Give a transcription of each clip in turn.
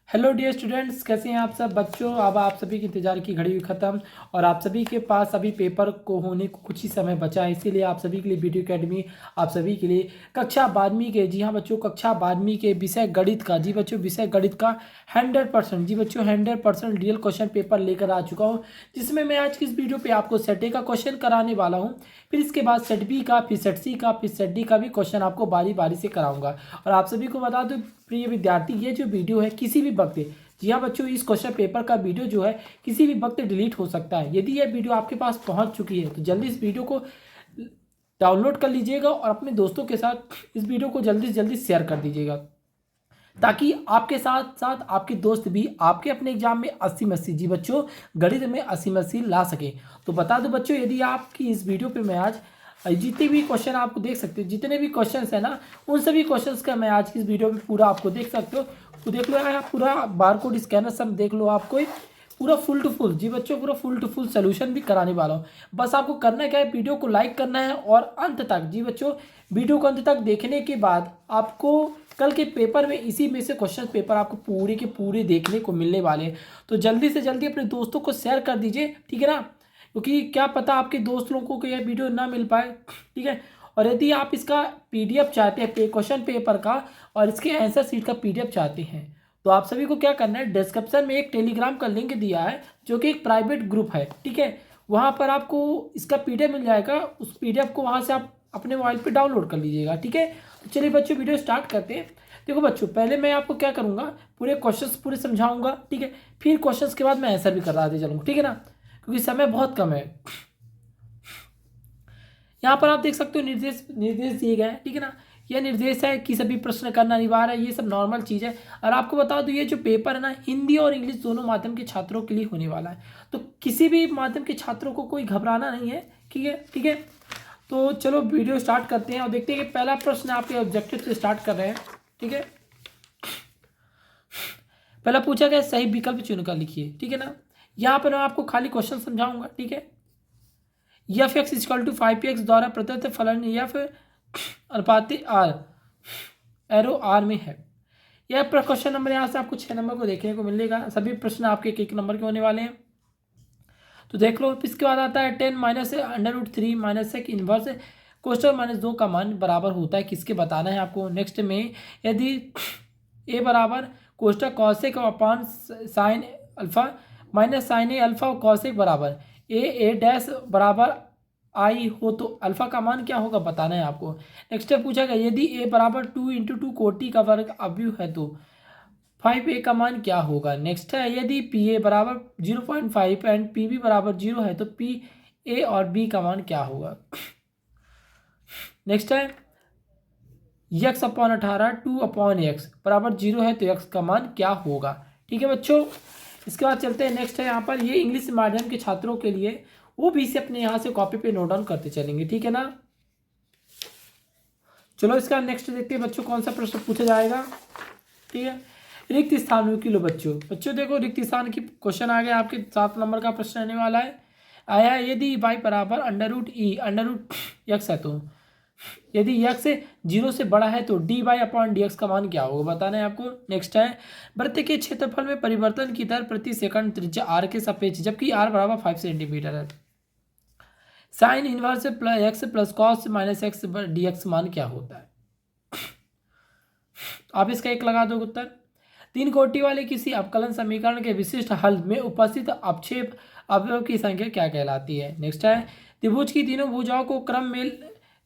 Hello dear students, कैसे हैं आप सब बच्चों। अब आप सभी के इंतज़ार की घड़ी हुई ख़त्म और आप सभी के पास अभी पेपर को होने को कुछ ही समय बचा है। इसीलिए आप सभी के लिए वीडियो अकेडमी आप सभी के लिए कक्षा 12वीं के, जी हाँ बच्चों, कक्षा 12वीं के विषय गणित का, जी बच्चों विषय गणित का 100%, जी बच्चों 100% रियल क्वेश्चन पेपर लेकर आ चुका हूँ, जिसमें मैं आज की इस वीडियो पर आपको सेट ए का क्वेश्चन कराने वाला हूँ। फिर इसके बाद सेट बी का, फिर सेट सी का, फिर सेट डी का भी क्वेश्चन आपको बारी बारी से कराऊंगा। और आप सभी को बता दूं प्रिय विद्यार्थी, ये जो वीडियो है किसी भी वक्त, जी हाँ बच्चों, इस क्वेश्चन पेपर का वीडियो जो है किसी भी वक्त डिलीट हो सकता है। यदि यह वीडियो आपके पास पहुंच चुकी है तो जल्दी इस वीडियो को डाउनलोड कर लीजिएगा और अपने दोस्तों के साथ इस वीडियो को जल्दी से जल्दी शेयर कर दीजिएगा, ताकि आपके साथ साथ आपके दोस्त भी आपके अपने एग्जाम में 80 जी बच्चों गणित में 80 ला सके। तो बता दो बच्चों, यदि आपकी इस वीडियो पे मैं आज जितने भी क्वेश्चन आपको देख सकते हो, जितने भी क्वेश्चंस है ना, उन सभी क्वेश्चंस का मैं आज की इस वीडियो में पूरा आपको देख सकते हो। तो देख लो यार, पूरा बारकोड स्कैनर सब देख लो, आपको पूरा फुल टू फुल, जी बच्चों पूरा फुल टू फुल सोल्यूशन भी कराने वाला हूँ। बस आपको करना क्या है, वीडियो को लाइक करना है और अंत तक, जी बच्चों वीडियो को अंत तक देखने के बाद आपको कल के पेपर में इसी में से क्वेश्चन पेपर आपको पूरे के पूरे देखने को मिलने वाले हैं। तो जल्दी से जल्दी अपने दोस्तों को शेयर कर दीजिए, ठीक है ना, क्योंकि क्या पता आपके दोस्त लोगों को यह वीडियो ना मिल पाए, ठीक है। और यदि आप इसका पीडीएफ चाहते हैं क्वेश्चन पेपर का और इसके आंसर शीट का पीडीएफ चाहते हैं, तो आप सभी को क्या करना है, डिस्क्रिप्शन में एक टेलीग्राम का लिंक दिया है जो कि एक प्राइवेट ग्रुप है, ठीक है। वहाँ पर आपको इसका पीडीएफ मिल जाएगा, उस पीडीएफ को वहाँ से आप अपने मोबाइल पे डाउनलोड कर लीजिएगा, ठीक है। तो चलिए बच्चों वीडियो स्टार्ट करते हैं। देखो बच्चों, पहले मैं आपको क्या करूँगा, पूरे क्वेश्चंस पूरे समझाऊंगा, ठीक है। फिर क्वेश्चंस के बाद मैं आंसर भी कराते चलूँगा, ठीक है ना, क्योंकि समय बहुत कम है। यहाँ पर आप देख सकते हो निर्देश निर्देश दिए गए हैं, ठीक है ना। यह निर्देश है कि सभी प्रश्न करना अनिवार्य है, ये सब नॉर्मल चीज़ है। और आपको बता दूं, ये जो पेपर है ना, हिंदी और इंग्लिश दोनों माध्यम के छात्रों के लिए होने वाला है। तो किसी भी माध्यम के छात्रों को कोई घबराना नहीं है, ठीक है, ठीक है। तो चलो वीडियो स्टार्ट करते हैं और देखते हैं कि पहला प्रश्न आपके ऑब्जेक्टिव से स्टार्ट कर रहे हैं, ठीक है। पहला पूछा गया सही विकल्प चुनकर लिखिए, ठीक है ना। यहाँ पर मैं आपको खाली क्वेश्चन समझाऊंगा, ठीक है। F x equal to 5x द्वारा प्रदत्त फलन एफ अनुपाति आर एरो आर में है। यह क्वेश्चन नंबर यहाँ से आपको 6 नंबर को देखने को मिलेगा। सभी प्रश्न आपके एक नंबर के होने वाले हैं। तो देख लो, इसके बाद आता है 10 माइनस √3 माइनस एक इनवर्स कोष्टक -2 का मान बराबर होता है किसके, बताना है आपको। नेक्स्ट में यदि ए बराबर कोष्टक cosec upon sine alpha minus sine A alpha और कॉसेक बराबर ए डैश बराबर आई हो तो अल्फा का मान क्या होगा, बताना है आपको। नेक्स्ट पूछा गया यदि ए बराबर 2 × 2 कोटि का वर्ग अवयव है तो 5a का मान क्या होगा। नेक्स्ट है यदि पी ए बराबर 0.5 एंड पी बी बराबर 0 है तो पी ए और बी का मान क्या होगा। नेक्स्ट है x अपॉन 18 2/x बराबर 0 है तो x का मान क्या होगा, ठीक है बच्चों। इसके बाद चलते हैं, नेक्स्ट है यहाँ पर, ये इंग्लिश माध्यम के छात्रों के लिए, वो भी इसे अपने यहाँ से कॉपी पे नोट डाउन करते चलेंगे, ठीक है ना। चलो इसका नेक्स्ट देखते हैं बच्चों, कौन सा प्रश्न पूछा जाएगा, ठीक है। रिक्त स्थानों की लो बच्चों, देखो रिक्त स्थान की क्वेश्चन आ गया आपके 7 नंबर का प्रश्न आने वाला है। आया यदि y बराबर √x है तो यदि x 0 से बड़ा है तो dy/dx का मान क्या होगा, बताना है आपको। नेक्स्ट है वृत्त के क्षेत्रफल में परिवर्तन की दर प्रति सेकंड त्रिज्या r के सापेक्ष जबकि r बराबर 5 सेंटीमीटर है, sine inverse x plus cos -x dx मान क्या होता है। आप इसका एक लगा दो उत्तर। 3 कोटि वाले किसी अवकलन समीकरण के विशिष्ट हल में उपस्थित अवक्षेप अवयव की संख्या क्या कहलाती है। नेक्स्ट है त्रिभुज की तीनों भुजाओं को क्रम में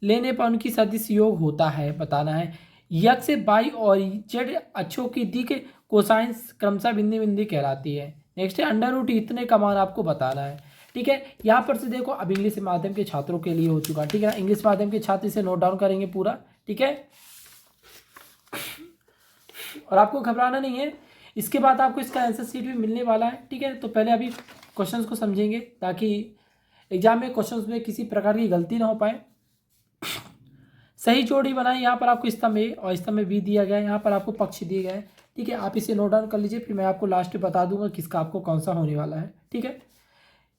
लेने पर उनकी सदिश योग होता है, बताना है। x y और z अक्षों की दिक कोसाइन क्रमशः बिंदी बिंदी कहलाती है। नेक्स्ट है √, इतने का मान आपको बताना है, ठीक है। यहाँ पर से देखो अब इंग्लिश माध्यम के छात्रों के लिए हो चुका, ठीक है ना। इंग्लिश माध्यम के छात्र इसे नोट डाउन करेंगे पूरा, ठीक है। और आपको घबराना नहीं है, इसके बाद आपको इसका आंसर शीट भी मिलने वाला है, ठीक है। तो पहले अभी क्वेश्चंस को समझेंगे ताकि एग्जाम में क्वेश्चंस में किसी प्रकार की गलती ना हो पाए। सही जोड़ी बनाए, यहाँ पर आपको स्तंभ ए और स्तंभ बी दिया गया है, यहाँ पर आपको पक्ष दिए गए हैं, ठीक है। आप इसे नोट डाउन कर लीजिए, फिर मैं आपको लास्ट में बता दूंगा किसका आपको कौन सा होने वाला है, ठीक है।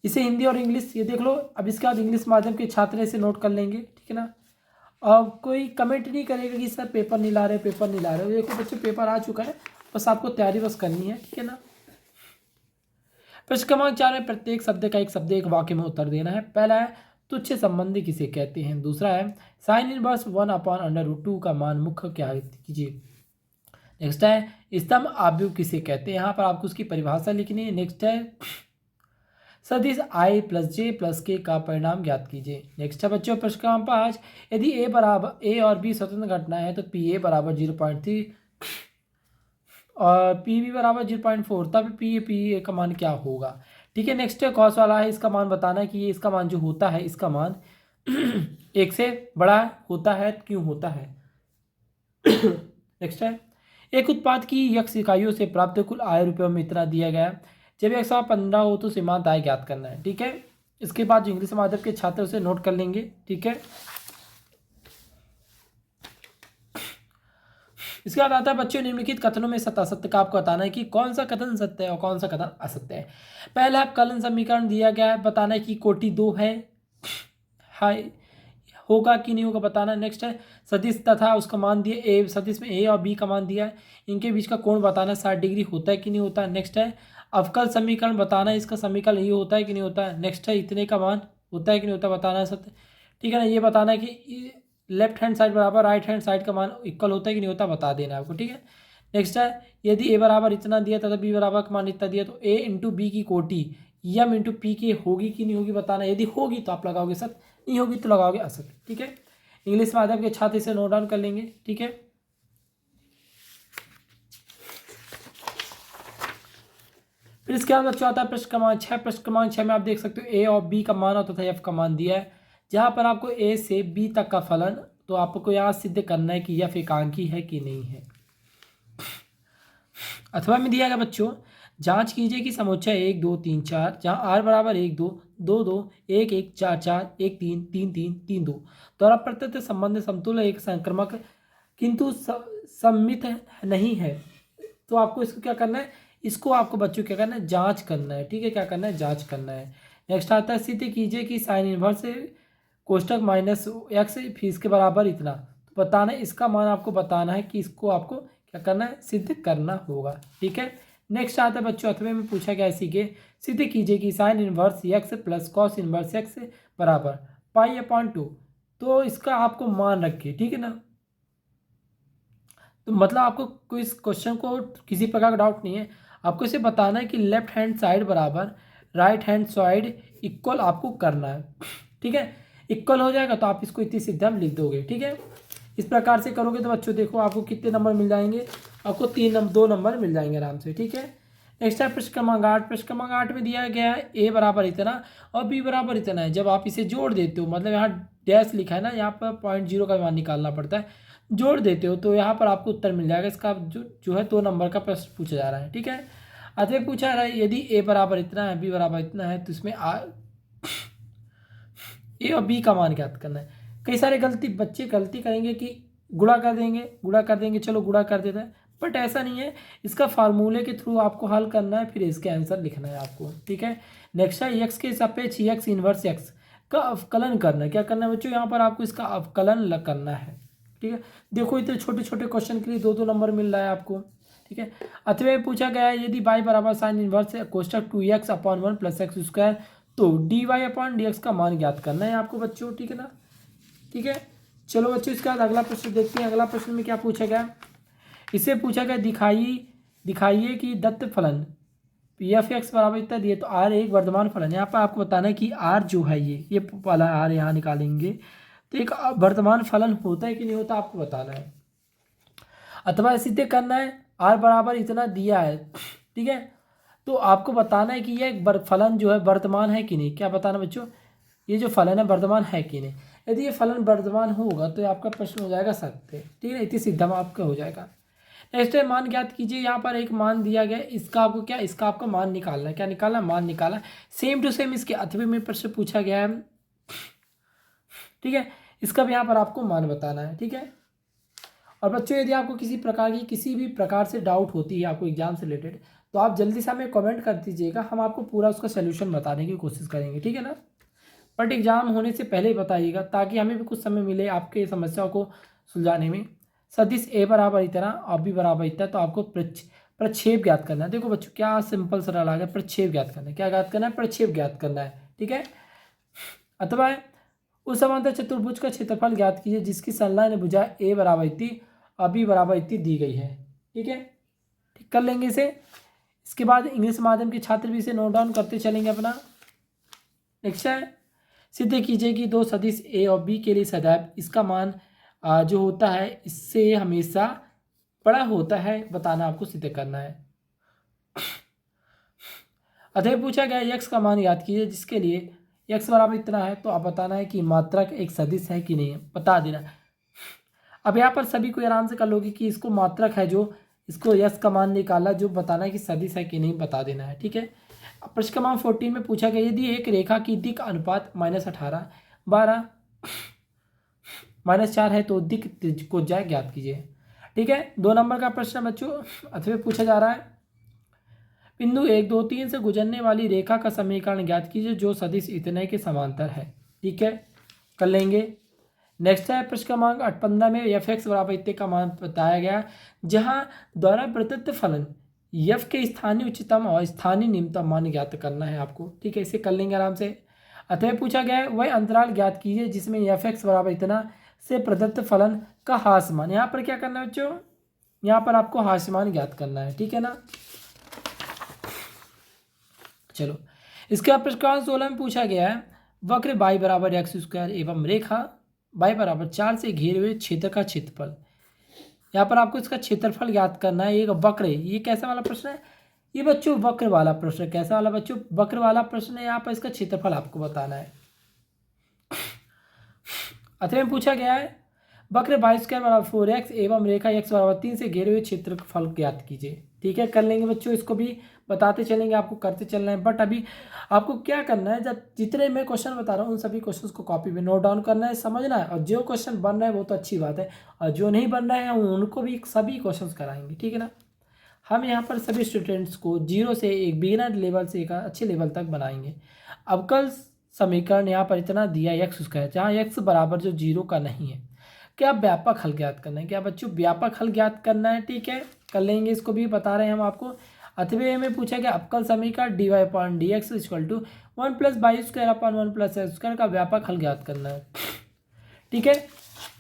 इसे हिंदी और इंग्लिश ये देख लो। अब इसके बाद इंग्लिश माध्यम के छात्र इसे नोट कर लेंगे, ठीक है ना। और कोई कमेंट नहीं करेगा कि सर पेपर नहीं ला रहे, पेपर नहीं ला रहे। देखो बच्चों पेपर आ चुका है, बस आपको तैयारी बस करनी है, ठीक है ना। प्रश्न क्रमांक 4 में प्रत्येक शब्द का एक शब्द एक वाक्य में उत्तर देना है। पहला है तुच्छ संबंधी किसे कहते हैं। दूसरा है साइन इनवर्स 1/√2 का मान मुख्य क्या कीजिए। नेक्स्ट है स्तंभ आव्यूह किसे कहते हैं, यहाँ पर आपको उसकी परिभाषा लिखनी है। नेक्स्ट है सदिश i प्लस जे प्लस के का परिणाम ज्ञात कीजिए। नेक्स्ट है बच्चों प्रश्न क्रमांक 5, यदि ए और बी स्वतंत्र घटनाएं हैं तो पी ए बराबर 0.3 और पी बी बराबर 0.4, तब पी ए का मान क्या होगा। ठीक है। नेक्स्ट है कॉस वाला है, इसका मान बताना है कि ये इसका मान जो होता है इसका मान एक से बड़ा होता है, क्यों होता है। नेक्स्ट है एक उत्पाद की यक्ष इकाइयों से प्राप्त कुल आय रुपयों में इतना दिया गया है, जब 115 हो तो सीमांत आय ज्ञात करना है। ठीक है। इसके बाद जो इंग्लिश माध्यम के छात्र उसे नोट कर लेंगे। ठीक है। इसके बाद आता है बच्चों निम्नलिखित कथनों में सत्य असत्य का आपको बताना है कि कौन सा कथन सत्य है और कौन सा कथन असत्य है। पहला कलन समीकरण दिया गया है, बताना है कि कोटि 2 है, हाय होगा कि नहीं होगा बताना। नेक्स्ट है सदिश तथा उसका मान दिया ए, सदिश में ए और बी का मान दिया है, इनके बीच का कोण बताना 60 डिग्री होता है कि नहीं होता है। नेक्स्ट है अवकल समीकरण बताना है, इसका समीकरण ये होता है कि नहीं होता है। नेक्स्ट है इतने का मान होता है कि नहीं होता बताना है सत्य। ठीक है ना। ये बताना है कि लेफ्ट हैंड साइड बराबर राइट हैंड साइड का मान इक्वल होता है कि नहीं होता बता देना है आपको। ठीक है। नेक्स्ट है यदि ए बराबर इतना दिया तथा बी बराबर का मान इतना दिया तो ए इंटू बी की कोटि यम इंटू पी की होगी कि नहीं होगी बताना। यदि होगी तो आप लगाओगे सत्य, नहीं होगी तो लगाओगे असत्य। ठीक है। इंग्लिश माध्यम के छात्र इसे नोट डाउन कर लेंगे। ठीक है। फिर इसके बाद बच्चों आता है प्रश्न क्रमांक 6। प्रश्न क्रमांक 6 में आप देख सकते हो ए और बी का मान और तथा एफ का मान दिया है, जहां पर आपको ए से बी तक का फलन, तो आपको यहाँ सिद्ध करना है कि एफ एकांकी है कि नहीं है। अथवा में दिया गया बच्चों जांच कीजिए कि समुच्चय 1 2 3 4 जहां आर बराबर 1 2 2 2 1 1 4 4 1 3 3 3 3 2 द्वारा प्रदत्त संबंध समतुल्य एक संक्रमक किंतु सम्मित नहीं है, तो आपको इसको क्या करना है, इसको आपको बच्चों क्या करना है, जांच करना है। ठीक है। क्या करना है, जांच करना है। नेक्स्ट आता है सिद्ध कीजिए कि साइन इनवर्स कोष्टक माइनस एक्स फीस के बराबर इतना, तो बताना है इसका मान आपको बताना है कि इसको आपको क्या करना है, सिद्ध करना होगा। ठीक है। नेक्स्ट आता है बच्चों अथवे में पूछा गया इसी के सिद्ध कीजिए कि sine inverse x plus cos inverse x बराबर π/2, तो इसका आपको मान रखिए। ठीक है ना। तो मतलब आपको कोई इस क्वेश्चन को किसी प्रकार का डाउट नहीं है, आपको इसे बताना है कि लेफ्ट हैंड साइड बराबर राइट हैंड साइड इक्वल आपको करना है। ठीक है। इक्वल हो जाएगा तो आप इसको इतनी सीधा लिख दोगे। ठीक है। इस प्रकार से करोगे तो बच्चों देखो आपको कितने नंबर मिल जाएंगे, आपको 2 नंबर मिल जाएंगे आराम से। ठीक है। नेक्स्ट है प्रश्न क्रमांक 8। प्रश्न क्रमांक 8 में दिया गया है ए बराबर इतना और बी बराबर इतना है, जब आप इसे जोड़ देते हो, मतलब यहाँ डैश लिखा है ना, यहाँ पर 0.0 का मान निकालना पड़ता है, जोड़ देते हो तो यहाँ पर आपको उत्तर मिल जाएगा। इसका जो है 2 नंबर का प्रश्न पूछा जा रहा है। ठीक है। अतः पूछा जा रहा है यदि ए बराबर इतना है बी बराबर इतना है तो इसमें ए और बी का मान ज्ञात करना है। कई सारे बच्चे गलती करेंगे कि गुणा कर देंगे, चलो गुणा कर देता है, बट ऐसा नहीं है। इसका फार्मूले के थ्रू आपको हल करना है, फिर इसके आंसर लिखना है आपको। ठीक है। नेक्स्ट है एक्स के सापेक्ष एक्स इनवर्स एक्स का अवकलन करना है। क्या करना है बच्चों, यहाँ पर आपको इसका अवकलन करना है। ठीक है। देखो इतने छोटे छोटे क्वेश्चन के लिए 2 नंबर मिल रहा है आपको। ठीक है। अथवा पूछा गया है यदि y बराबर साइन इनवर्स कोष्टक 2x/1 + x², तो dy/dx का मान ज्ञात करना है आपको बच्चों। ठीक है ना। ठीक है। चलो बच्चों इसके बाद अगला प्रश्न देखते हैं। अगला प्रश्न में क्या पूछा गया, इससे पूछा गया दिखाइए कि दत्त फलन f(x) बराबर इतना दिए तो r एक वर्तमान फलन। यहाँ पर आपको बताना है कि r जो है ये वाला r यहाँ निकालेंगे तो एक वर्तमान फलन होता है कि नहीं होता आपको बताना है। अथवा सिद्ध करना है r बराबर इतना दिया है। ठीक है। तो आपको बताना है कि यह एक फलन जो है वर्तमान है कि नहीं। क्या बताना बच्चों, ये जो फलन है वर्तमान है कि नहीं। यदि ये फलन वर्तमान होगा तो आपका प्रश्न हो जाएगा सत्य। ठीक है। इतनी सीधा आपका हो जाएगा। नेक्स्ट है मान ज्ञात कीजिए। यहाँ पर एक मान दिया गया, इसका आपको क्या, इसका आपका मान निकालना है। क्या निकालना है, मान निकालना है। सेम टू सेम इसके अथवे में प्रश्न पूछा गया है। ठीक है। इसका भी यहाँ पर आपको मान बताना है। ठीक है। और बच्चों यदि आपको किसी भी प्रकार से डाउट होती है आपको एग्जाम से रिलेटेड, तो आप जल्दी से हमें कमेंट कर दीजिएगा, हम आपको पूरा उसका सोल्यूशन बताने की कोशिश करेंगे। ठीक है ना। बट एग्जाम होने से पहले ही बताइएगा ताकि हमें भी कुछ समय मिले आपके समस्याओं को सुलझाने में। सदिश ए बराबर इतना और बी बराबर इतना, तो आपको प्रक्षेप ज्ञात करना है। देखो बच्चों क्या सिंपल सरल आ गया, प्रक्षेप ज्ञात करना है। क्या ज्ञात करना है? प्रक्षेप ज्ञात करना है, ठीक है। अथवा उस समांतर चतुर्भुज का क्षेत्रफल ज्ञात कीजिए जिसकी संलग्न भुजा ए बराबर इतनी और बी बराबर इतनी दी गई है, ठीक है। ठीक कर लेंगे इसे। इसके बाद इंग्लिश माध्यम के छात्र भी इसे नोट डाउन करते चलेंगे अपना। नेक्स्ट है, सिद्ध कीजिए कि दो सदिश ए और बी के लिए सदैव इसका मान जो होता है इससे हमेशा बड़ा होता है, बताना आपको सिद्ध करना है। अतः पूछा गया यक्स का मान याद कीजिए जिसके लिए यक्स बराबर इतना है, तो आप बताना है कि मात्रक एक सदिश है कि नहीं, बता देना। अब यहाँ पर सभी को आराम से कर लोगे कि इसको मात्रक है जो इसको यक्स का मान निकाला, जो बताना है कि सदिश है कि नहीं बता देना है, ठीक है। प्रश्न क्रमांक 14 में पूछा गया यदि एक रेखा की दिक् अनुपात -18 12 -4 है तो दिक् त्रिज्या ज्ञात कीजिए, ठीक है। 2 नंबर का प्रश्न बच्चों अथवा पूछा जा रहा है, बिंदु 1 2 3 से गुजरने वाली रेखा का समीकरण ज्ञात कीजिए जो सदिश इतने के समांतर है, ठीक है, कर लेंगे। नेक्स्ट है प्रश्न क्रमांक 15 में एफ एक्स बराबर इतने का मान बताया गया जहां द्वारा प्रदत्त फलन यफ के स्थानीय उच्चतम और स्थानीय निम्नतम मान ज्ञात करना है आपको, ठीक है, इसे कर लेंगे आराम से। अतः पूछा गया है वह अंतराल ज्ञात कीजिए जिसमें एफ एक्स बराबर इतना से प्रदत्त फलन का हास्य मान, यहाँ पर क्या करना है बच्चों, यहाँ पर आपको हास्य मान ज्ञात करना है, ठीक है ना। चलो इसके बाद प्रश्न क्रमांक 16 में पूछा गया है वक्र y बराबर एक्स स्क्वायर एवं रेखा y बराबर 4 से घेरे हुए क्षेत्र का क्षेत्रफल, यहाँ पर आपको इसका क्षेत्रफल ज्ञात करना है। एक वक्र है, ये कैसा वाला प्रश्न है, ये बच्चों वक्र वाला प्रश्न है। कैसा वाला बच्चों? वक्र वाला प्रश्न है। यहाँ पर इसका क्षेत्रफल आपको बताना है। अतः में पूछा गया है वक्र y स्क्वायर बराबर 4x एवं रेखा x बराबर 3 से घेरे हुए क्षेत्रफल ज्ञात कीजिए, ठीक है, कर लेंगे बच्चों। इसको भी बताते चलेंगे, आपको करते चलना है। बट अभी आपको क्या करना है, जब जितने मैं क्वेश्चन बता रहा हूँ उन सभी क्वेश्चन को कॉपी में नोट डाउन करना है, समझना है। और जो क्वेश्चन बन रहा है वो तो अच्छी बात है, और जो नहीं बन रहा है उनको भी सभी क्वेश्चन कराएंगे, ठीक है ना। हम यहाँ पर सभी स्टूडेंट्स को 0 से एक बिगिनर लेवल से एक अच्छे लेवल तक बनाएंगे। अब कल समीकरण यहाँ पर इतना दिया एक्स स्क्वायर जहाँ एक्स बराबर जो 0 का नहीं है, क्या व्यापक हल ज्ञात करना है। क्या बच्चों? व्यापक हल ज्ञात करना है, ठीक है, कर लेंगे। इसको भी बता रहे हैं हम आपको। अथवे में पूछा गया अवकल समीकरण dy upon dx equal to 1 + y square upon 1 + x square का व्यापक हल ज्ञात करना है, ठीक है।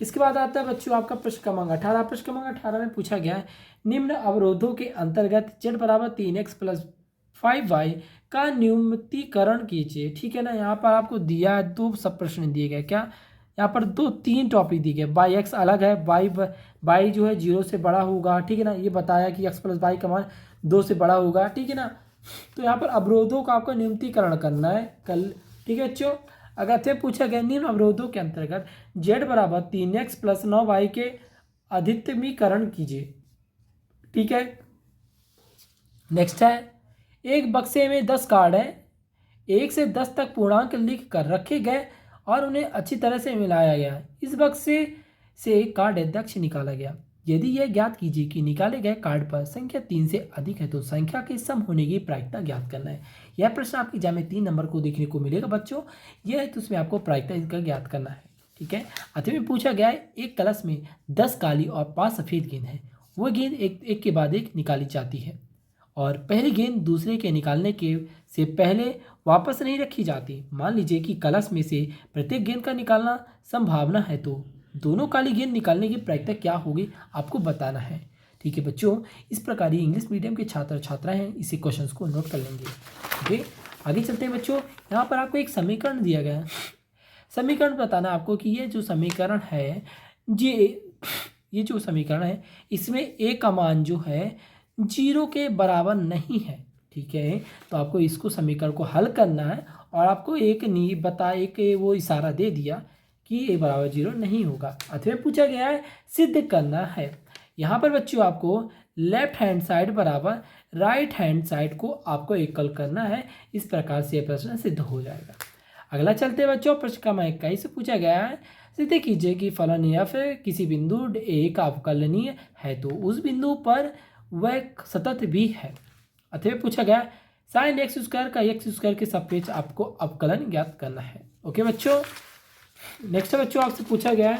इसके बाद आता है बच्चों आपका प्रश्न क्रमांक 18। प्रश्न क्रमांक 18 में पूछा गया है निम्न अवरोधों के अंतर्गत z बराबर 3x + 5y का न्यूनतीकरण कीजिए, ठीक है ना। यहाँ पर आपको दिया है 2 सब प्रश्न दिए गए। क्या यहाँ पर 3 टॉपिक दिए गए। बाई एक्स अलग है, बाई जो है 0 से बड़ा होगा, ठीक है ना। ये बताया कि x + y का मान 2 से बड़ा होगा, ठीक है ना। तो यहाँ पर अवरोधों का आपको न्यूनतीकरण करना है कल, ठीक है बच्चों। अगर थे पूछा गया निम्न अवरोधों के अंतर्गत z बराबर 3x + 9y के अधिकतमीकरण कीजिए, ठीक है। नेक्स्ट है एक बक्से में 10 कार्ड है, 1 से 10 तक पूर्णांक लिख कर रखे गए और उन्हें अच्छी तरह से मिलाया गया। इस बक्से से एक कार्ड अध्यक्ष निकाला गया। यदि यह ज्ञात कीजिए कि निकाले गए कार्ड पर संख्या 3 से अधिक है तो संख्या के सम होने की प्रायिकता ज्ञात करना है। यह प्रश्न आपकी एग्जाम में 3 नंबर को देखने को मिलेगा बच्चों। यह है तो उसमें आपको प्रायिकता इसका ज्ञात करना है, ठीक है। अतः में पूछा गया है एक कलश में 10 काली और 5 सफ़ेद गेंद है। वह गेंद एक के बाद एक निकाली जाती है और पहली गेंद दूसरे के निकालने के से पहले वापस नहीं रखी जाती। मान लीजिए कि कलश में से प्रत्येक गेंद का निकालना संभावना है तो दोनों काली गेंद निकालने की प्रायिकता क्या होगी आपको बताना है, ठीक है बच्चों। इस प्रकार ही इंग्लिश मीडियम के छात्र छात्राएं हैं इसी क्वेश्चंस को नोट कर लेंगे, ठीक है। आगे चलते हैं बच्चों। यहाँ पर आपको एक समीकरण दिया गया है। समीकरण बताना आपको कि ये जो समीकरण है ये जो समीकरण है इसमें ए का मान जो है 0 के बराबर नहीं है, ठीक है। तो आपको इसको समीकरण को हल करना है और आपको एक वो इशारा दे दिया कि ए बराबर 0 नहीं होगा। अथवा पूछा गया है सिद्ध करना है। यहाँ पर बच्चों आपको लेफ्ट हैंड साइड बराबर राइट हैंड साइड को आपको एकल करना है। इस प्रकार से यह प्रश्न सिद्ध हो जाएगा। अगला चलते बच्चों प्रश्न क्रमांक 21 से पूछा गया है सिद्ध कीजिए कि फलन f किसी बिंदु ए का अवकलनीय है तो उस बिंदु पर वह सतत भी है। अतः पूछा गया साइन एक्स स्क्वायर का एक्स स्क्वायर के सापेक्ष आपको अवकलन ज्ञात करना है। ओके बच्चों। नेक्स्ट बच्चों आपसे पूछा गया है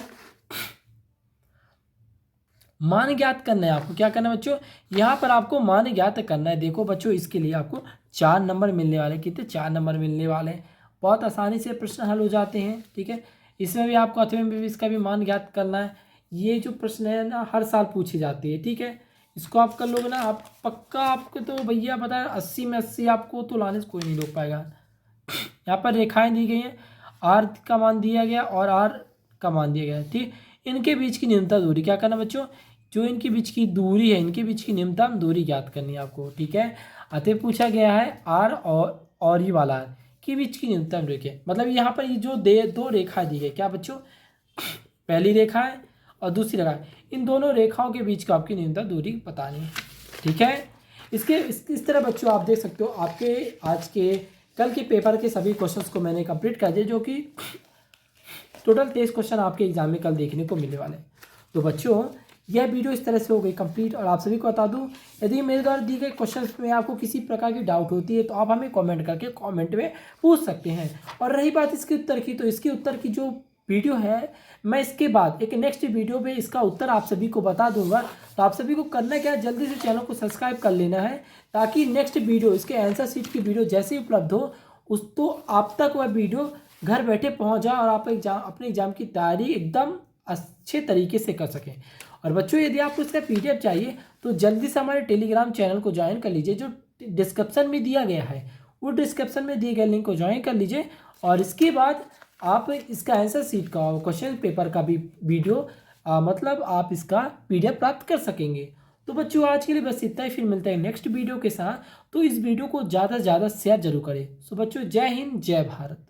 मान ज्ञात करना है आपको। क्या करना है बच्चों, यहाँ पर आपको मान ज्ञात करना है। देखो बच्चों, इसके लिए आपको 4 नंबर मिलने वाले। कितने? 4 नंबर मिलने वाले हैं। बहुत आसानी से प्रश्न हल हो जाते हैं। ठीक है, इसमें भी आपको अथवे में भी इसका भी मान ज्ञात करना है। ये जो प्रश्न है ना, हर साल पूछी जाती है। ठीक है, इसको आप कर लोगे ना, आप पक्का, आपको तो भैया पता है 80 में 80 आपको तो लाने से कोई नहीं रोक पाएगा। यहाँ पर रेखाएं दी गई हैं, आर का मान दिया गया और आर का मान दिया गया है। ठीक, इनके बीच की न्यूनतम दूरी क्या करना बच्चों, जो इनके बीच की दूरी है, इनके बीच की न्यूनतम दूरी ज्ञात करनी है आपको। ठीक है, अतः पूछा गया है आर और ये वाला के बीच की न्यूनतम दूरी। मतलब यहाँ पर ये जो दो रेखा दी गई, क्या बच्चों, पहली रेखा है और दूसरी रेखा है, इन दोनों रेखाओं के बीच का आपकी न्यूनतम दूरी बतानी है। ठीक है, इस तरह बच्चों आप देख सकते हो, आपके आज के कल के पेपर के सभी क्वेश्चंस को मैंने कंप्लीट कर दिया, जो कि टोटल 23 क्वेश्चन आपके एग्जाम में कल देखने को मिलने वाले हैं। तो बच्चों, यह वीडियो इस तरह से हो गई कंप्लीट। और आप सभी को बता दूं, यदि मेरे द्वारा दी गए क्वेश्चंस में आपको किसी प्रकार की डाउट होती है तो आप हमें कमेंट करके कमेंट में पूछ सकते हैं। और रही बात इसके उत्तर की, तो इसके उत्तर की जो वीडियो है, मैं इसके बाद एक नेक्स्ट वीडियो में इसका उत्तर आप सभी को बता दूंगा। तो आप सभी को करना क्या है, जल्दी से चैनल को सब्सक्राइब कर लेना है, ताकि नेक्स्ट वीडियो, इसके आंसर शीट की वीडियो जैसे ही उपलब्ध हो उस तो आप तक वह वीडियो घर बैठे पहुंच जाए और आप अपने एग्जाम की तैयारी एकदम अच्छे तरीके से कर सकें। और बच्चों, यदि आपको इसका PDF चाहिए तो जल्दी से हमारे टेलीग्राम चैनल को ज्वाइन कर लीजिए, जो डिस्क्रिप्शन में दिया गया है। वो डिस्क्रिप्शन में दिए गए लिंक को ज्वाइन कर लीजिए, और इसके बाद आप इसका आंसर शीट का और क्वेश्चन पेपर का भी वीडियो मतलब आप इसका PDF प्राप्त कर सकेंगे। तो बच्चों, आज के लिए बस इतना ही, फिर मिलते हैं नेक्स्ट वीडियो के साथ। तो इस वीडियो को ज़्यादा से ज़्यादा शेयर जरूर करें। सो बच्चों, जय हिंद, जय भारत।